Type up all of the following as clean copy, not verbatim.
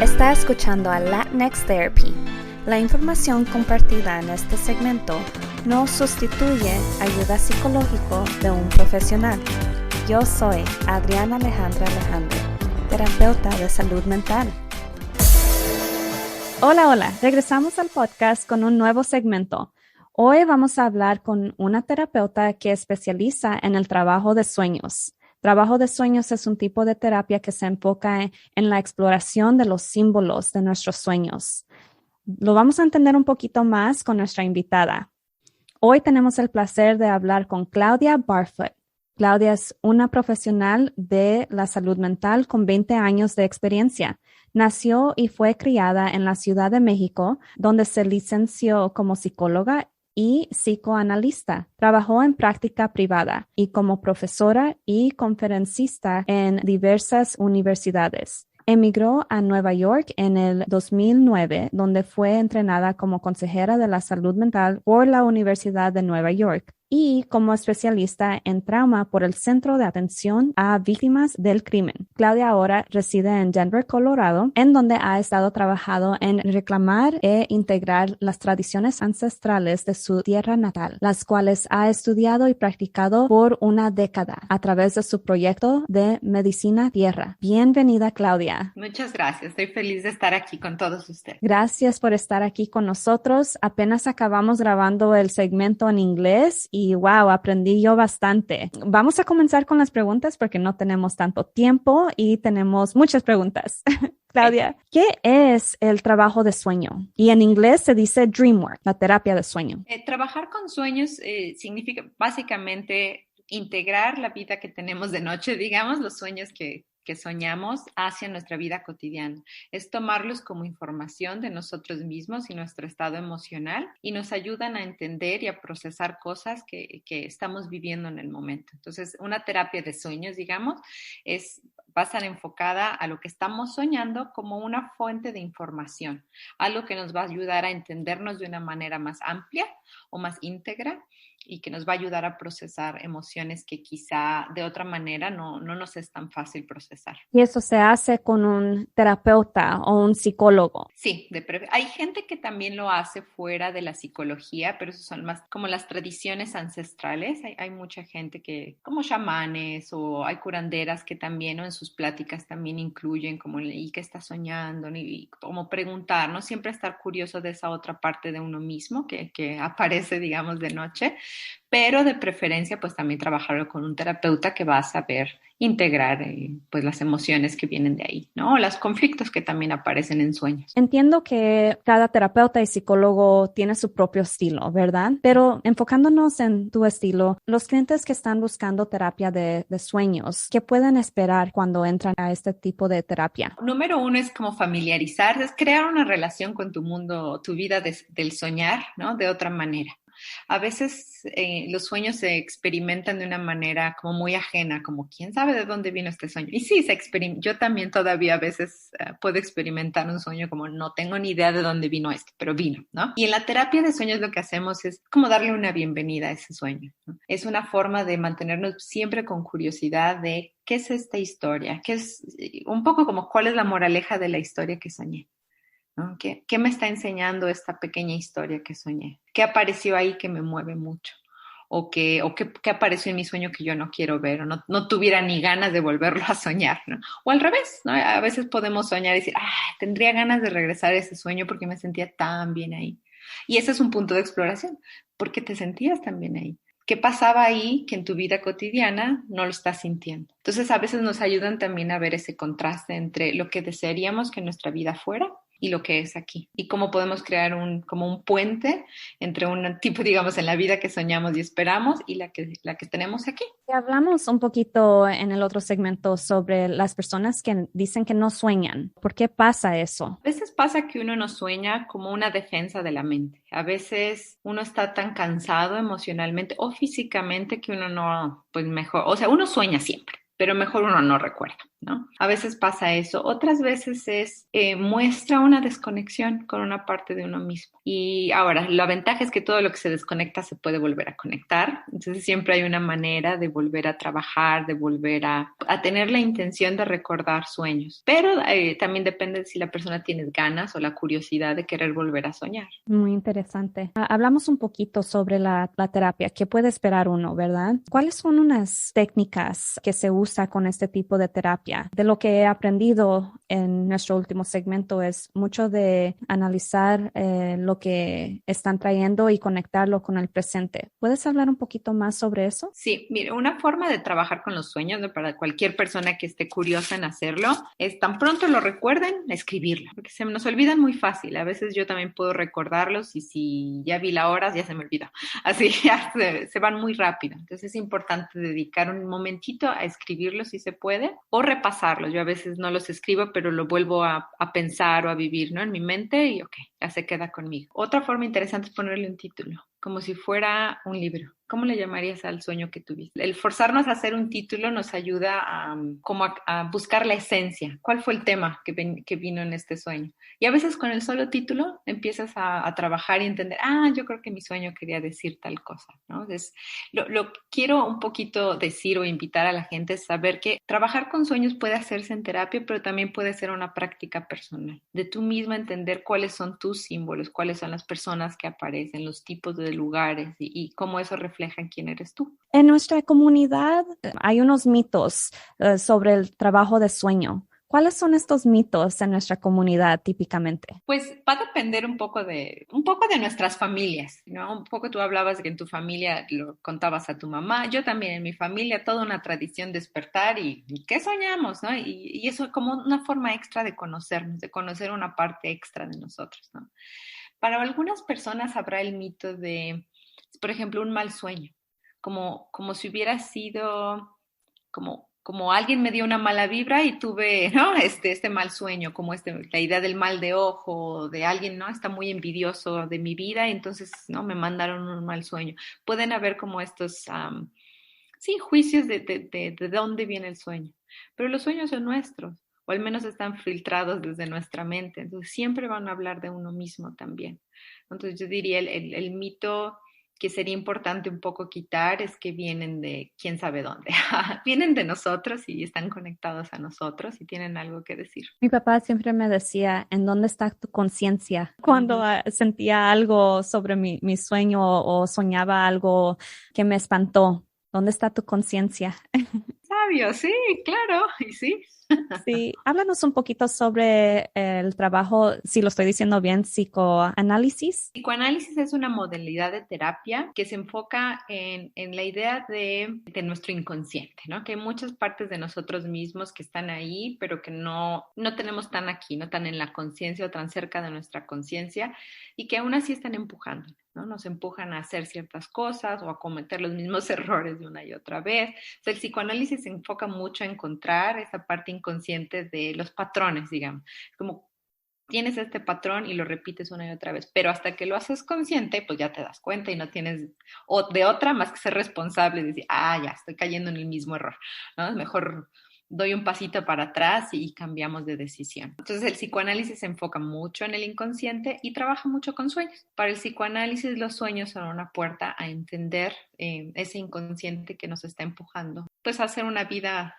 Está escuchando a Latinx Therapy. La información compartida en este segmento no sustituye ayuda psicológica de un profesional. Yo soy Adriana Alejandra, terapeuta de salud mental. Hola, regresamos al podcast con un nuevo segmento. Hoy vamos a hablar con una terapeuta que especializa en el trabajo de sueños. Trabajo de sueños es un tipo de terapia que se enfoca en la exploración de los símbolos de nuestros sueños. Lo vamos a entender un poquito más con nuestra invitada. Hoy tenemos el placer de hablar con Claudia Barfoot. Claudia es una profesional de la salud mental con 20 años de experiencia. Nació y fue criada en la Ciudad de México, donde se licenció como psicóloga y psicoanalista. Trabajó en práctica privada y como profesora y conferencista en diversas universidades. Emigró a Nueva York en el 2009, donde fue entrenada como consejera de la salud mental por la Universidad de Nueva York y como especialista en trauma por el Centro de Atención a Víctimas del Crimen. Claudia ahora reside en Denver, Colorado, en donde ha estado trabajando en reclamar e integrar las tradiciones ancestrales de su tierra natal, las cuales ha estudiado y practicado por una década a través de su proyecto de Medicina Tierra. Bienvenida, Claudia. Muchas gracias. Estoy feliz de estar aquí con todos ustedes. Gracias por estar aquí con nosotros. Apenas acabamos grabando el segmento en inglés y wow, aprendí yo bastante. Vamos a comenzar con las preguntas porque no tenemos tanto tiempo y tenemos muchas preguntas. Claudia, ¿qué es el trabajo de sueño? Y en inglés se dice dream work, la terapia de sueño. Trabajar con sueños significa básicamente integrar la vida que tenemos de noche, digamos, los sueños que soñamos hacia nuestra vida cotidiana. Es tomarlos como información de nosotros mismos y nuestro estado emocional y nos ayudan a entender y a procesar cosas que estamos viviendo en el momento. Entonces, una terapia de sueños, digamos, va a estar enfocada a lo que estamos soñando como una fuente de información, algo que nos va a ayudar a entendernos de una manera más amplia o más íntegra y que nos va a ayudar a procesar emociones que quizá de otra manera no nos es tan fácil procesar. ¿Y eso se hace con un terapeuta o un psicólogo? Sí, hay gente que también lo hace fuera de la psicología, pero eso son más como las tradiciones ancestrales. Hay mucha gente que, como chamanes o hay curanderas que también o en sus pláticas también incluyen como ¿y qué está soñando? Y como preguntar, ¿no? Siempre estar curioso de esa otra parte de uno mismo que aparece, digamos, de noche. Pero de preferencia, pues también trabajarlo con un terapeuta que va a saber integrar pues las emociones que vienen de ahí, ¿no? O los conflictos que también aparecen en sueños. Entiendo que cada terapeuta y psicólogo tiene su propio estilo, ¿verdad? Pero enfocándonos en tu estilo, los clientes que están buscando terapia de sueños, ¿qué pueden esperar cuando entran a este tipo de terapia? Número uno es como familiarizar, es crear una relación con tu mundo, tu vida del soñar, ¿no? De otra manera. A veces los sueños se experimentan de una manera como muy ajena, como quién sabe de dónde vino este sueño. Y sí, yo también todavía a veces puedo experimentar un sueño como no tengo ni idea de dónde vino esto, pero vino, ¿no? Y en la terapia de sueños lo que hacemos es como darle una bienvenida a ese sueño, ¿no? Es una forma de mantenernos siempre con curiosidad de qué es esta historia, qué es un poco como cuál es la moraleja de la historia que soñé. ¿No? ¿Qué me está enseñando esta pequeña historia que soñé? ¿Qué apareció ahí que me mueve mucho? ¿O qué apareció en mi sueño que yo no quiero ver? O no tuviera ni ganas de volverlo a soñar, ¿no? O al revés, ¿no? A veces podemos soñar y decir, tendría ganas de regresar a ese sueño porque me sentía tan bien ahí. Y ese es un punto de exploración. ¿Por qué te sentías tan bien ahí? ¿Qué pasaba ahí que en tu vida cotidiana no lo estás sintiendo? Entonces, a veces nos ayudan también a ver ese contraste entre lo que desearíamos que nuestra vida fuera y lo que es aquí. Y cómo podemos crear como un puente entre un tipo, digamos, en la vida que soñamos y esperamos y la que tenemos aquí. Hablamos un poquito en el otro segmento sobre las personas que dicen que no sueñan. ¿Por qué pasa eso? A veces pasa que uno no sueña como una defensa de la mente. A veces uno está tan cansado emocionalmente o físicamente que uno no, pues mejor, o sea, uno sueña siempre. pero mejor uno no recuerda, ¿no? A veces pasa eso. Otras veces muestra una desconexión con una parte de uno mismo. Y ahora, la ventaja es que todo lo que se desconecta se puede volver a conectar. Entonces siempre hay una manera de volver a trabajar, de volver a tener la intención de recordar sueños. Pero también depende de si la persona tiene ganas o la curiosidad de querer volver a soñar. Muy interesante. Hablamos un poquito sobre la terapia. ¿Qué puede esperar uno, verdad? ¿Cuáles son unas técnicas que se usa con este tipo de terapia? De lo que he aprendido en nuestro último segmento es mucho de analizar lo que están trayendo y conectarlo con el presente. ¿Puedes hablar un poquito más sobre eso? Sí, mire, una forma de trabajar con los sueños, ¿no? Para cualquier persona que esté curiosa en hacerlo, es tan pronto lo recuerden, escribirlo, porque se nos olvidan muy fácil. A veces yo también puedo recordarlos y si ya vi la hora, ya se me olvidó. Así ya se van muy rápido. Entonces es importante dedicar un momentito a escribirlos si se puede o repasarlos. Yo a veces no los escribo, pero lo vuelvo a pensar o a vivir, ¿no? En mi mente y ok, ya se queda conmigo. Otra forma interesante es ponerle un título, como si fuera un libro. ¿Cómo le llamarías al sueño que tuviste? El forzarnos a hacer un título nos ayuda a buscar la esencia. ¿Cuál fue el tema que vino en este sueño? Y a veces con el solo título empiezas a trabajar y entender, yo creo que mi sueño quería decir tal cosa, ¿no? Entonces, lo que quiero un poquito decir o invitar a la gente es saber que trabajar con sueños puede hacerse en terapia, pero también puede ser una práctica personal. De tú misma entender cuáles son tus símbolos, cuáles son las personas que aparecen, los tipos de lugares y cómo eso refleja en quién eres tú. En nuestra comunidad hay unos mitos sobre el trabajo de sueño. ¿Cuáles son estos mitos en nuestra comunidad típicamente? Pues va a depender un poco de nuestras familias, ¿no? Un poco tú hablabas de que en tu familia lo contabas a tu mamá, yo también en mi familia, toda una tradición despertar y ¿qué soñamos, no? Y eso es como una forma extra de conocernos, de conocer una parte extra de nosotros, ¿no? Para algunas personas habrá el mito de, por ejemplo, un mal sueño, como si hubiera sido como alguien me dio una mala vibra y tuve, ¿no? Este mal sueño, como la idea del mal de ojo, de alguien, ¿no? Está muy envidioso de mi vida y entonces, ¿no? Me mandaron un mal sueño. Pueden haber como estos, sí, juicios de dónde viene el sueño, pero los sueños son nuestros, o al menos están filtrados desde nuestra mente, entonces siempre van a hablar de uno mismo también. Entonces yo diría el mito que sería importante un poco quitar es que vienen de quién sabe dónde. Vienen de nosotros y están conectados a nosotros y tienen algo que decir. Mi papá siempre me decía, ¿en dónde está tu conciencia? Cuando sentía algo sobre mi sueño o soñaba algo que me espantó, ¿dónde está tu conciencia? Sabio, sí, claro, y sí. Sí, háblanos un poquito sobre el trabajo, si lo estoy diciendo bien, psicoanálisis. Psicoanálisis es una modalidad de terapia que se enfoca en la idea de nuestro inconsciente, ¿no? Que hay muchas partes de nosotros mismos que están ahí, pero que no tenemos tan aquí, no tan en la conciencia o tan cerca de nuestra conciencia y que aún así están empujando, ¿no? Nos empujan a hacer ciertas cosas o a cometer los mismos errores de una y otra vez. O sea, el psicoanálisis se enfoca mucho a encontrar esa parte inconsciente de los patrones, digamos, como tienes este patrón y lo repites una y otra vez, pero hasta que lo haces consciente, pues ya te das cuenta y no tienes de otra más que ser responsable y decir, ya estoy cayendo en el mismo error, ¿no? Mejor doy un pasito para atrás y cambiamos de decisión. Entonces el psicoanálisis se enfoca mucho en el inconsciente y trabaja mucho con sueños. Para el psicoanálisis los sueños son una puerta a entender ese inconsciente que nos está empujando, pues a hacer una vida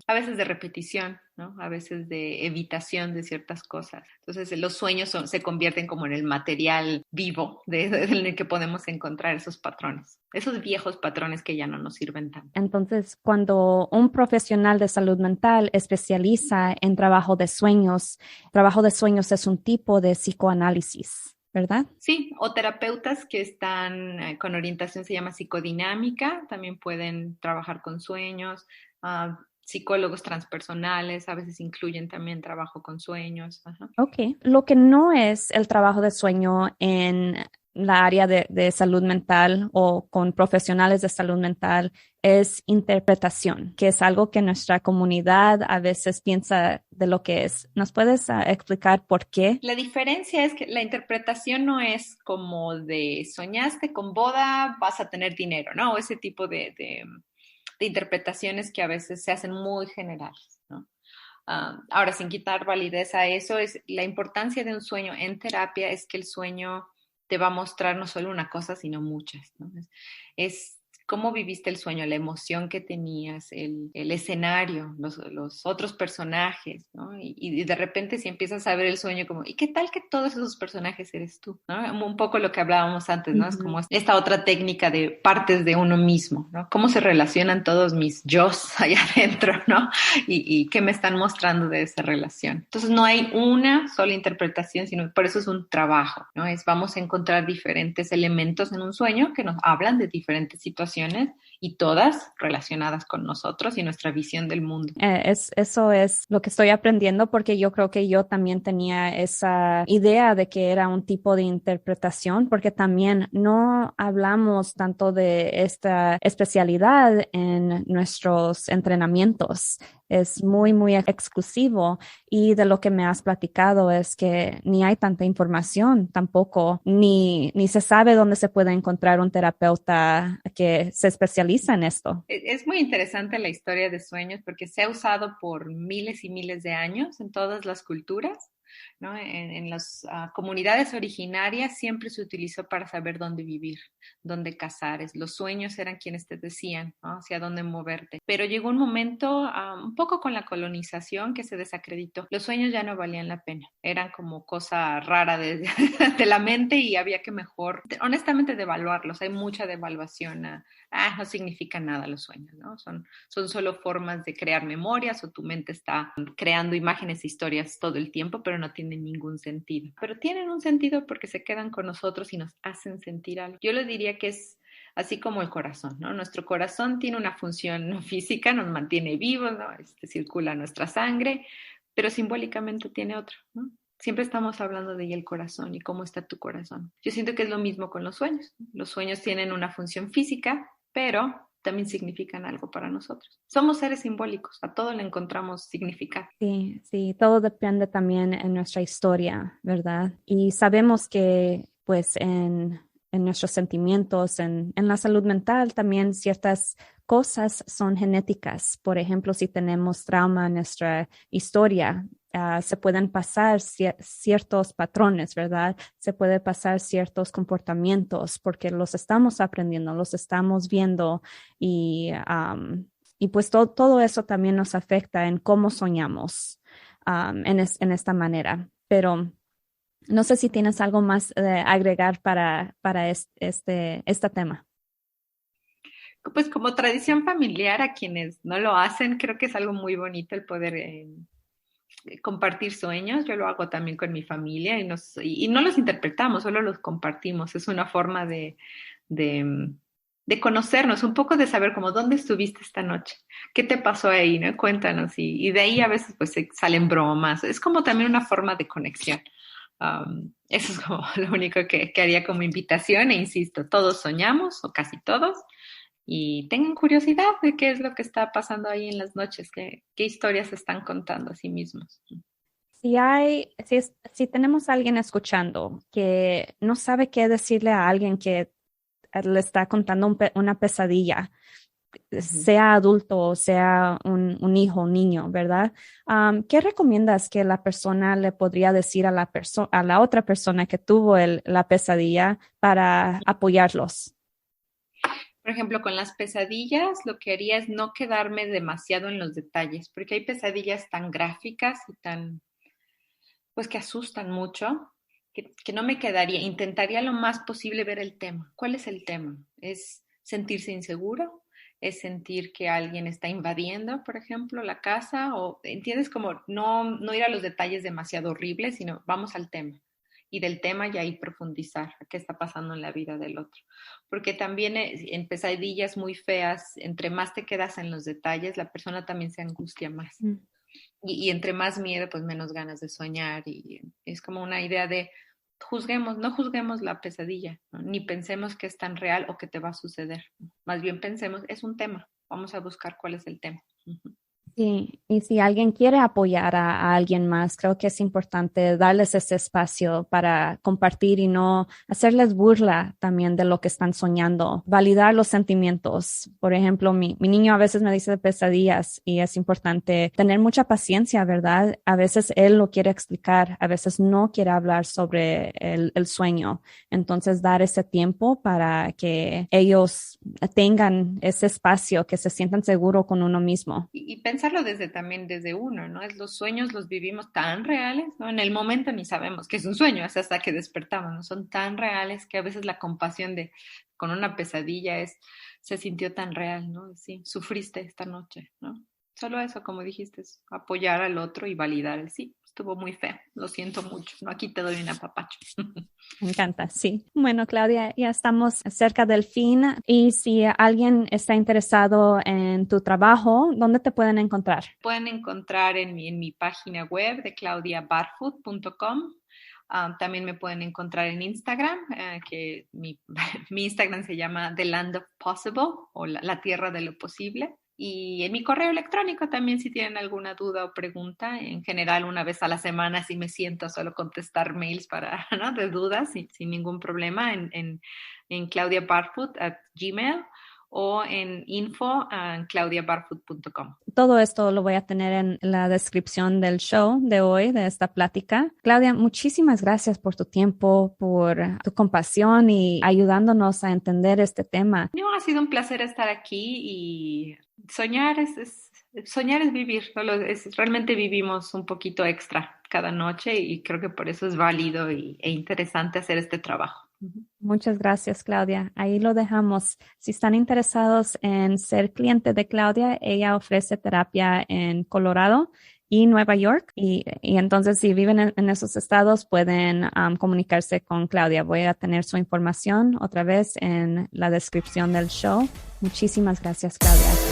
a veces de repetición, ¿no? A veces de evitación de ciertas cosas. Entonces los sueños se convierten como en el material vivo en el que podemos encontrar esos patrones, esos viejos patrones que ya no nos sirven tanto. Entonces, cuando un profesional de salud mental especializa en trabajo de sueños es un tipo de psicoanálisis, ¿verdad? Sí, o terapeutas que están con orientación se llama psicodinámica, también pueden trabajar con sueños. Psicólogos transpersonales a veces incluyen también trabajo con sueños. Ajá. Ok. Lo que no es el trabajo de sueño en la área de salud mental o con profesionales de salud mental es interpretación, que es algo que nuestra comunidad a veces piensa de lo que es. ¿Nos puedes explicar por qué? La diferencia es que la interpretación no es como de soñaste con boda, vas a tener dinero, ¿no? O ese tipo de interpretaciones que a veces se hacen muy generales, ¿no? Ahora, sin quitar validez a eso, es la importancia de un sueño en terapia es que el sueño te va a mostrar no solo una cosa, sino muchas, ¿no? Es cómo viviste el sueño, la emoción que tenías, el escenario, los otros personajes, ¿no? Y de repente si empiezas a ver el sueño como, ¿y qué tal que todos esos personajes eres tú? ¿No? Un poco lo que hablábamos antes, ¿no? Es como esta otra técnica de partes de uno mismo, ¿no? Cómo se relacionan todos mis yos allá adentro, ¿no? Y qué me están mostrando de esa relación. Entonces no hay una sola interpretación, sino por eso es un trabajo, ¿no? Vamos a encontrar diferentes elementos en un sueño que nos hablan de diferentes situaciones y todas relacionadas con nosotros y nuestra visión del mundo. Eso es lo que estoy aprendiendo porque yo creo que yo también tenía esa idea de que era un tipo de interpretación porque también no hablamos tanto de esta especialidad en nuestros entrenamientos. Es muy, muy exclusivo y de lo que me has platicado es que ni hay tanta información tampoco, ni se sabe dónde se puede encontrar un terapeuta que se especializa en esto. Es muy interesante la historia de sueños porque se ha usado por miles y miles de años en todas las culturas, ¿no? En las comunidades originarias siempre se utilizó para saber dónde vivir, dónde cazar. Los sueños eran quienes te decían, ¿no? Hacia dónde moverte. Pero llegó un momento, un poco con la colonización, que se desacreditó. Los sueños ya no valían la pena. Eran como cosa rara de, de la mente y había que mejor, honestamente, devaluarlos. Hay mucha devaluación no significa nada los sueños, ¿no? Son solo formas de crear memorias o tu mente está creando imágenes e historias todo el tiempo, pero no tienen ningún sentido. Pero tienen un sentido porque se quedan con nosotros y nos hacen sentir algo. Yo le diría que es así como el corazón, ¿no? Nuestro corazón tiene una función física, nos mantiene vivos, ¿no? Circula nuestra sangre, pero simbólicamente tiene otra, ¿no? Siempre estamos hablando de el corazón y cómo está tu corazón. Yo siento que es lo mismo con los sueños. Los sueños tienen una función física, pero también significan algo para nosotros. Somos seres simbólicos, a todo le encontramos significado. Sí, sí, todo depende también en nuestra historia, ¿verdad? Y sabemos que pues en nuestros sentimientos, en la salud mental, también ciertas cosas son genéticas. Por ejemplo, si tenemos trauma en nuestra historia, se pueden pasar ciertos patrones, ¿verdad? Se puede pasar ciertos comportamientos porque los estamos aprendiendo, los estamos viendo y pues todo eso también nos afecta en cómo soñamos en esta manera. Pero no sé si tienes algo más de agregar para este tema. Pues como tradición familiar, a quienes no lo hacen, creo que es algo muy bonito el poder compartir sueños. Yo lo hago también con mi familia y no los interpretamos, solo los compartimos. Es una forma de, de conocernos, un poco de saber como dónde estuviste esta noche, qué te pasó ahí, ¿no? Cuéntanos. Y de ahí a veces pues salen bromas. Es como también una forma de conexión. Eso es como lo único que haría como invitación e insisto, todos soñamos o casi todos y tengan curiosidad de qué es lo que está pasando ahí en las noches, qué historias se están contando a sí mismos. Si tenemos a alguien escuchando que no sabe qué decirle a alguien que le está contando una pesadilla, sea adulto o sea un hijo, un niño, ¿verdad? ¿Qué recomiendas que la persona le podría decir a la otra persona que tuvo la pesadilla para apoyarlos? Por ejemplo, con las pesadillas, lo que haría es no quedarme demasiado en los detalles, porque hay pesadillas tan gráficas y pues que asustan mucho, que no me quedaría, intentaría lo más posible ver el tema. ¿Cuál es el tema? ¿Es sentirse inseguro? ¿Es sentir que alguien está invadiendo, por ejemplo, la casa? ¿O entiendes como no ir a los detalles demasiado horribles, sino vamos al tema? Y del tema ya ahí profundizar a qué está pasando en la vida del otro. Porque también en pesadillas muy feas, entre más te quedas en los detalles, la persona también se angustia más. Y entre más miedo, pues menos ganas de soñar. Y es como una idea de no juzguemos la pesadilla, ¿no? Ni pensemos que es tan real o que te va a suceder. Más bien pensemos, es un tema, vamos a buscar cuál es el tema. Sí, y si alguien quiere apoyar a alguien más, creo que es importante darles ese espacio para compartir y no hacerles burla también de lo que están soñando, validar los sentimientos. Por ejemplo, mi niño a veces me dice de pesadillas y es importante tener mucha paciencia, ¿verdad? A veces él lo quiere explicar, a veces no quiere hablar sobre el sueño. Entonces, dar ese tiempo para que ellos tengan ese espacio, que se sientan seguros con uno mismo. Y pensarlo también desde uno, ¿no? Es los sueños los vivimos tan reales, ¿no? En el momento ni sabemos que es un sueño, es hasta que despertamos, ¿no? Son tan reales que a veces la compasión con una pesadilla se sintió tan real, ¿no? Sí, sufriste esta noche, ¿no? Solo eso, como dijiste, es apoyar al otro y validar el sí. Estuvo muy feo, lo siento mucho, ¿no? Aquí te doy un apapacho. Me encanta, sí. Bueno, Claudia, ya estamos cerca del fin y si alguien está interesado en tu trabajo, ¿dónde te pueden encontrar? Pueden encontrar en mi página web de claudiabarfoot.com. También me pueden encontrar en Instagram, que mi Instagram se llama The Land of Possible o la Tierra de lo Posible. Y en mi correo electrónico también, si tienen alguna duda o pregunta, en general una vez a la semana sí me siento a solo contestar mails ¿no? de dudas sin ningún problema en claudiabarfoot@gmail o en info@claudiabarfoot.com. Todo esto lo voy a tener en la descripción del show de hoy, de esta plática. Claudia, muchísimas gracias por tu tiempo, por tu compasión y ayudándonos a entender este tema. No, ha sido un placer estar aquí y soñar soñar es vivir, realmente vivimos un poquito extra cada noche y creo que por eso es válido e interesante hacer este trabajo. Muchas gracias, Claudia. Ahí lo dejamos. Si están interesados en ser cliente de Claudia, ella ofrece terapia en Colorado y Nueva York. Y entonces, si viven en esos estados, pueden comunicarse con Claudia. Voy a tener su información otra vez en la descripción del show. Muchísimas gracias, Claudia.